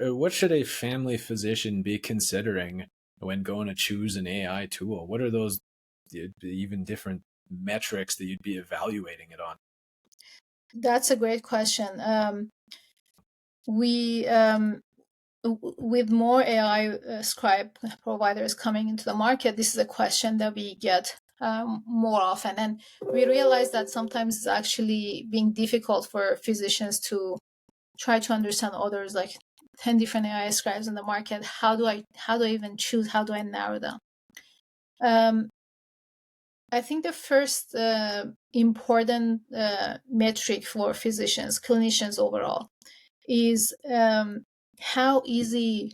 what should a family physician be considering when going to choose an AI tool? What are those even different metrics that you'd be evaluating it on? That's a great question. We with more AI scribe providers coming into the market, this is a question that we get more often, and we realize that sometimes it's actually being difficult for physicians to try to understand others, like 10 different AI scribes in the market. How do I even choose? How do I narrow down? Um, I think the first important metric for physicians, clinicians overall, is how easy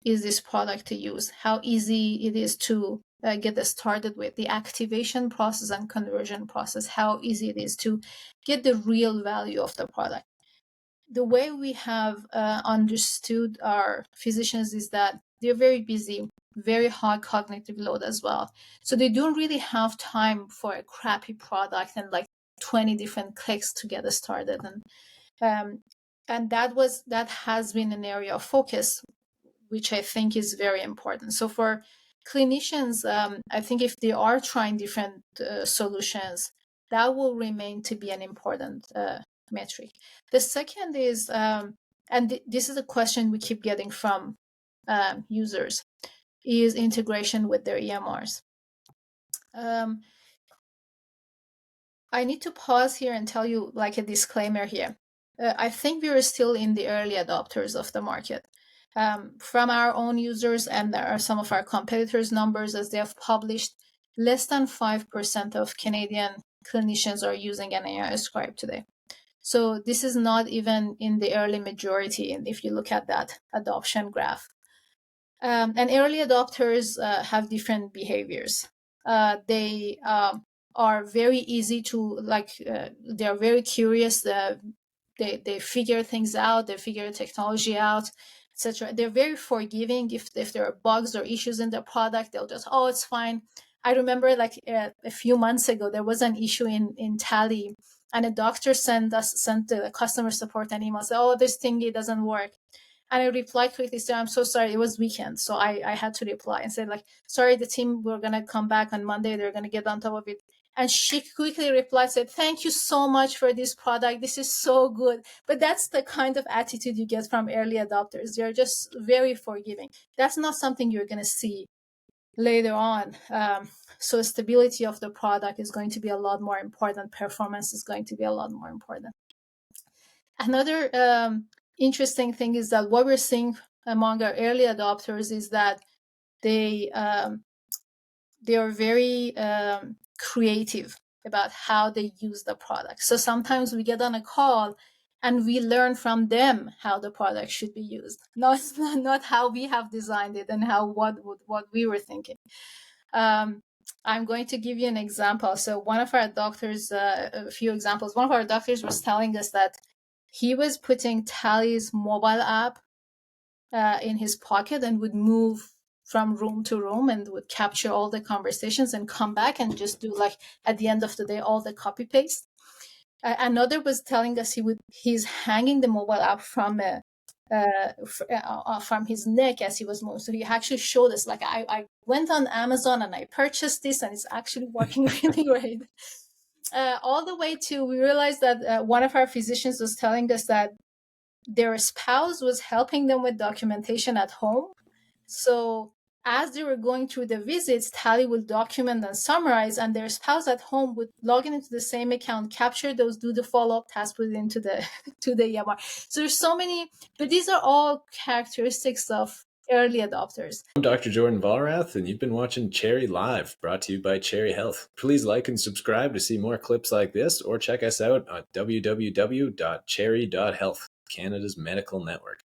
is this product to use? How easy it is to get started with the activation process and conversion process? How easy it is to get the real value of the product? The way we have understood our physicians is that they're very busy, very high cognitive load as well. So they don't really have time for a crappy product and like 20 different clicks to get started. Um, and that has been an area of focus, which I think is very important. So for clinicians, I think if they are trying different solutions, that will remain to be an important metric. The second is, this is a question we keep getting from users, is integration with their EMRs. I need to pause here and tell you like a disclaimer here. I think we are still in the early adopters of the market. From our own users and there are some of our competitors' numbers as they have published, less than 5% of Canadian clinicians are using an AI scribe today. So this is not even in the early majority, and if you look at that adoption graph. And early adopters have different behaviors. They are very easy to they're very curious. They figure things out. They figure technology out, etc. They're very forgiving. If there are bugs or issues in the product, they'll just, oh, it's fine. I remember like a few months ago, there was an issue in Tali, and a doctor sent the customer support an email, say, oh, this thingy doesn't work. And I replied quickly, said, I'm so sorry, it was weekend. So I had to reply and say, like, sorry, the team, we're going to come back on Monday. They're going to get on top of it. And she quickly replied, said, thank you so much for this product. This is so good. But that's the kind of attitude you get from early adopters. They're just very forgiving. That's not something you're going to see later on. So stability of the product is going to be a lot more important. Performance is going to be a lot more important. Another interesting thing is that what we're seeing among our early adopters is that they are very creative about how they use the product. So sometimes we get on a call and we learn from them how the product should be used, not how we have designed it and what we were thinking. I'm going to give you an example. So one of our doctors, a few examples. One of our doctors was telling us that he was putting Tali's mobile app in his pocket and would move from room to room and would capture all the conversations and come back and just do, like, at the end of the day, all the copy paste. Another was telling us he's hanging the mobile app from his neck as he was moving. So he actually showed us, like, I went on Amazon and I purchased this and it's actually working really great. All the way to, we realized that one of our physicians was telling us that their spouse was helping them with documentation at home. So as they were going through the visits, Tali would document and summarize, and their spouse at home would log into the same account, capture those, do the follow-up task, put it into the to the EMR. So there's so many, but these are all characteristics of early adopters. I'm Dr. Jordan Valrath, and you've been watching Cherry Live, brought to you by Cherry Health. Please like and subscribe to see more clips like this, or check us out at www.cherry.health, Canada's medical network.